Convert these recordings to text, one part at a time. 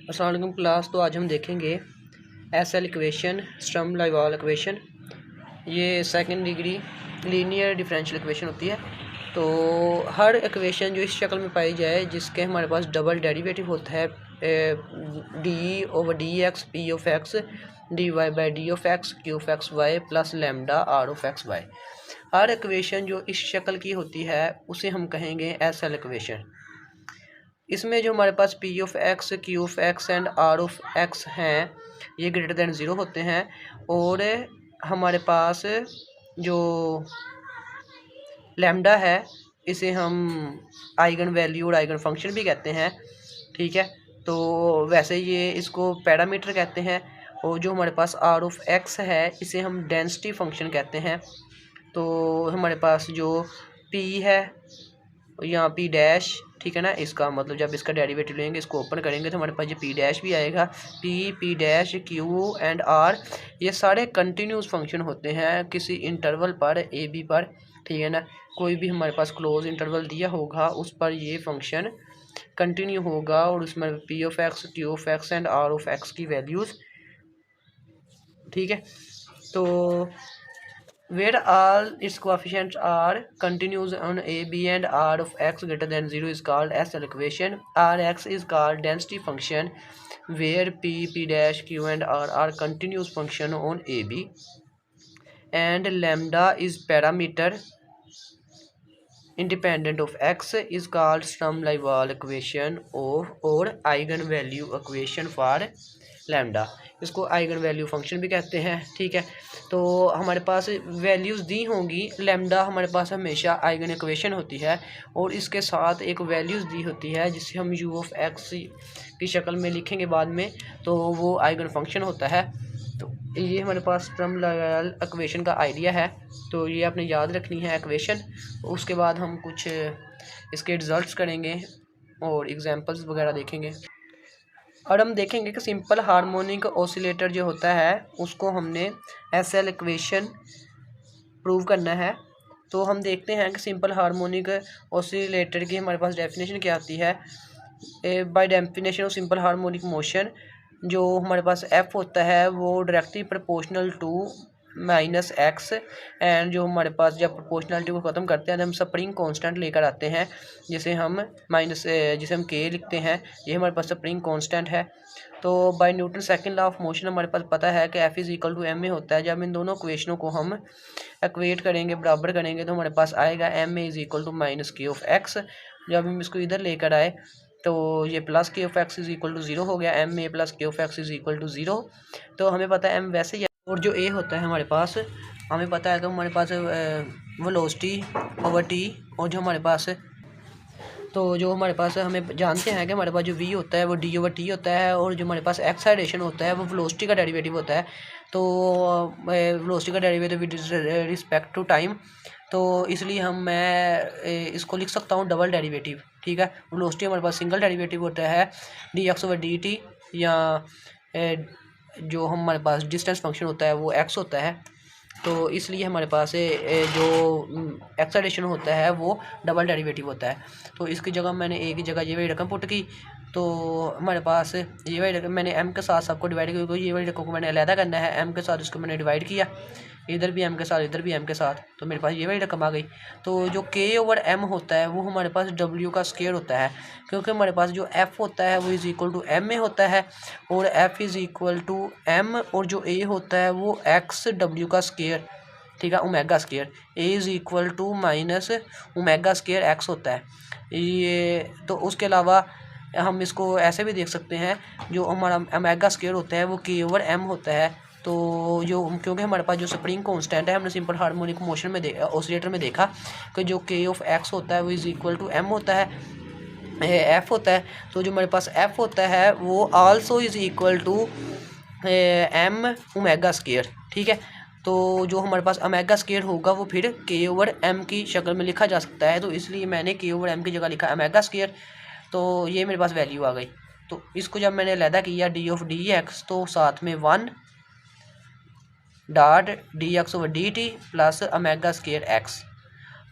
अस्सलाम वालेकुम क्लास। तो आज हम देखेंगे एसएल इक्वेशन, स्टर्म लाइवाल इक्वेशन। ये second degree linear differential equation होती है। तो हर इक्वेशन जो इस शक्ल में पाई जाए जिसके हमारे पास डबल डेरिवेटिव होता है, d over d x p of x d y by d of x Q of x y plus lambda r of x y. हर इक्वेशन जो इस शक्ल की होती है उसे हम कहेंगे एसएल इक्वेशन। इसमें जो हमारे पास P of x Q of x and are of X हैं ये ग्रेटर दैन ज़ीरो होते हैं, और हमारे पास जो लैम्डा है इसे हम आइगन वैल्यू और आइगन फंक्शन भी कहते हैं। ठीक है, तो वैसे ये इसको पैरामीटर कहते हैं। और जो हमारे पास आर ऑफ एक्स है इसे हम डेंसिटी फंक्शन कहते हैं। तो हमारे पास जो पी है यहाँ पी डैश, ठीक है ना, इसका मतलब जब इसका डेरिवेटिव लेंगे, इसको ओपन करेंगे तो हमारे पास ये पी डैश भी आएगा। P dash q and r ये सारे कंटिन्यूस फंक्शन होते हैं किसी इंटरवल पर ए बी पर। ठीक है ना, कोई भी हमारे पास क्लोज इंटरवल दिया होगा उस पर ये फंक्शन कंटिन्यू होगा, और उसमें p of x Q of x and are of x की वैल्यूज़। ठीक है, तो where all its coefficients are continuous on a b and r of x greater than 0 is called SL equation. Rx is called density function where p dash q and r are continuous function on a b, and lambda is parameter independent of x is called Sturm Liouville equation or eigenvalue equation for lambda. इसको eigen value function भी कहते हैं। ठीक है, तो हमारे पास values दी होंगी। Lambda हमारे पास हमेशा आइगन इक्वेशन होती है और इसके साथ एक वैल्यूज़ दी होती है जिसे हम यू ऑफ एक्स की शक्ल में लिखेंगे बाद में, तो वो आइगन फंक्शन होता है। तो ये हमारे पास स्टर्म लाइवाल इक्वेशन का आइडिया है, तो ये आपने याद रखनी है इक्वेशन। उसके बाद हम कुछ इसके रिजल्ट्स करेंगे और एग्जांपल्स वगैरह देखेंगे। और हम देखेंगे कि सिंपल हार्मोनिक ऑसिलेटर जो होता है उसको हमने एसएल इक्वेशन प्रूव करना है। तो हम देखते हैं कि सिंपल हार्मोनिक ऑसिलेटर की हमारे पास डेफिनेशन क्या आती है। By definition of simple harmonic motion जो हमारे पास एफ होता है वो directly proportional to minus x, and जो हमारे पास जब प्रोपोर्शनलिटी को ख़त्म करते हैं हम स्प्रिंग कांस्टेंट लेकर आते हैं जिसे हम के लिखते हैं। ये हमारे पास स्प्रिंग कांस्टेंट है। तो by Newton second law of motion हमारे पास पता है कि f is equal to m a होता है। जब इन दोनों इक्वेशनों को हम इक्वेट करेंगे, बराबर करेंगे, तो हमारे पास आएगा m a is equal to minus k of x. जब हम इसको इधर लेकर आए तो ये plus k of x is equal to zero हो गया, m a plus k of x is equal to zero. तो हमें पता है एम वैसे ही, और जो ए होता है हमारे पास हमें पता है कि हमारे पास वेलोसिटी ओवर टी, और जो हमारे पास हमें जानते हैं कि हमारे पास जो वी होता है वो डी ओवर टी होता है, और जो हमारे पास एक्साइटेशन होता है वो वेलोसिटी का डेरिवेटिव होता है। तो वेलोसिटी का derivative with respect to time, तो इसलिए मैं इसको लिख सकता हूँ डबल डेरिवेटिव। ठीक है, वेलोसिटी हमारे पास सिंगल डेरिवेटिव होता है D x over d T, या जो हमारे पास डिस्टेंस फंक्शन होता है वो एक्स होता है। तो इसलिए हमारे पास जो एक्साइटेशन होता है वो डबल डेरिवेटिव होता है। तो इसकी जगह मैंने एक ही जगह ये वाली रकम पुट की, तो हमारे पास ये वाली रकम मैंने एम के साथ सबको डिवाइड किया, क्योंकि ये वाली रकम को मैंने अलहदा करना है। एम के साथ इसको मैंने डिवाइड किया, इधर भी एम के साथ इधर भी एम के साथ, तो मेरे पास ये वाली रकम आ गई। तो जो के ओवर एम होता है वो हमारे पास डब्ल्यू का स्क्वायर होता है, क्योंकि हमारे पास जो एफ़ होता है वो is equal to m a होता है, और f is equal to m, और जो ए होता है वो एक्स डब्ल्यू का स्क्वायर। ठीक है, omega square a is equal to minus omega square x होता है ये। तो उसके अलावा हम इसको ऐसे भी देख सकते हैं, जो हमारा ओमेगा स्क्वायर होता है वो के ओवर एम होता है। तो जो क्योंकि हमारे पास जो स्प्रिंग कांस्टेंट है, हमने सिंपल हार्मोनिक मोशन में ऑसिलेटर में देखा कि जो के ऑफ एक्स होता है वो इज़ इक्वल टू एम होता है, एफ होता है। तो जो हमारे पास एफ होता है वो also is equal to m omega square. ठीक है, तो जो हमारे पास ओमेगा स्क्वायर होगा वो फिर के ओवर एम की शक्ल में लिखा जा सकता है, तो इसलिए मैंने के ओवर एम की जगह लिखा ओमेगा स्क्वायर। तो ये मेरे पास वैल्यू आ गई। तो इसको जब मैंने अलहदा किया डी ऑफ डी एक्स, तो साथ में 1 dot d x over d t plus omega square x.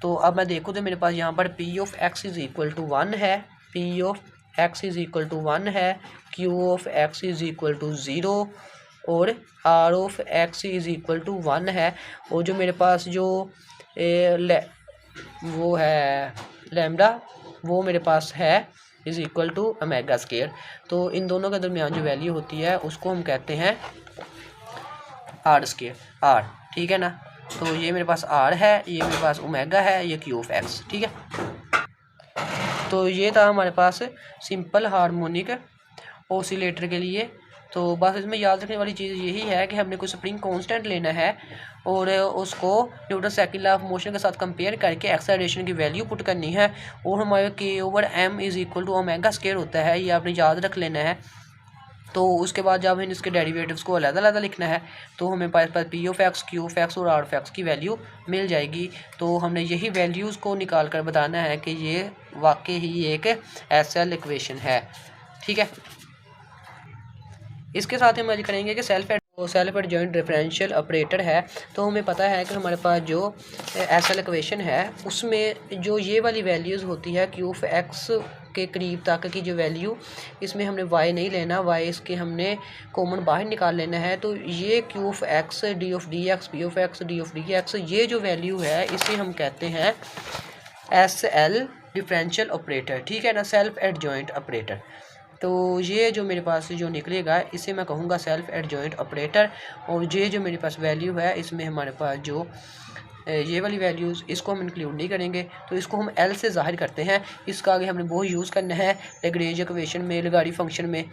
तो अब मैं देखूँ तो मेरे पास यहाँ पर p of x is equal to 1 है, p of x is equal to 1 है, q of x is equal to 0 और are of x is equal to 1 है। और जो मेरे पास जो वो है लैम्डा वो मेरे पास है is equal to omega square. तो इन दोनों के दरमियान जो वैल्यू होती है उसको हम कहते हैं आर स्क्वायर, आर, ठीक है ना। तो ये मेरे पास आर है, ये मेरे पास ओमेगा है, ये क्यू ऑफ एक्स, ठीक है। तो ये था हमारे पास सिंपल हार्मोनिक ऑसिलेटर के लिए। तो बस इसमें याद रखने वाली चीज़ यही है कि हमने कोई स्प्रिंग कांस्टेंट लेना है और उसको Newton second law of motion के साथ कंपेयर करके एक्सेलरेशन की वैल्यू पुट करनी है। और हमारे k/m is equal to omega square होता है, ये आपने याद रख लेना है। तो उसके बाद जब हमें इसके डेरिवेटिव्स को अलग-अलग लिखना है तो हमें पास P of x, Q of X और आर ऑफ एक्स की वैल्यू मिल जाएगी। तो हमने यही वैल्यूज़ को निकाल कर बताना है कि ये वाकई ही एक एसएल इक्वेशन है, ठीक है। इसके साथ हम आज करेंगे कि सेल्फ एडजॉइंट डिफरेंशियल ऑपरेटर है। तो हमें पता है कि हमारे पास जो एसएल इक्वेशन है उसमें जो ये वाली वैल्यूज़ होती है क्यू ऑफ एक्स के करीब तक की जो वैल्यू, इसमें हमने y नहीं लेना, y इसके हमने कॉमन बाहर निकाल लेना है। तो ये Q of x, D of D x, p of x, D of D x, ये जो वैल्यू है इसे हम कहते हैं एस एल डिफरेंशियल ऑपरेटर, ठीक है ना, सेल्फ एडजॉइंट ऑपरेटर। तो ये जो मेरे पास जो निकलेगा इसे मैं कहूँगा सेल्फ एडजॉइंट ऑपरेटर। और ये जो मेरे पास वैल्यू है इसमें हमारे पास जो ये वाली वैल्यूज़ इसको हम इंक्लूड नहीं करेंगे, तो इसको हम एल से ज़ाहिर करते हैं। इसका आगे हमने बहुत यूज़ करना है लैग्रेंज इक्वेशन में, लैगारी फंक्शन में।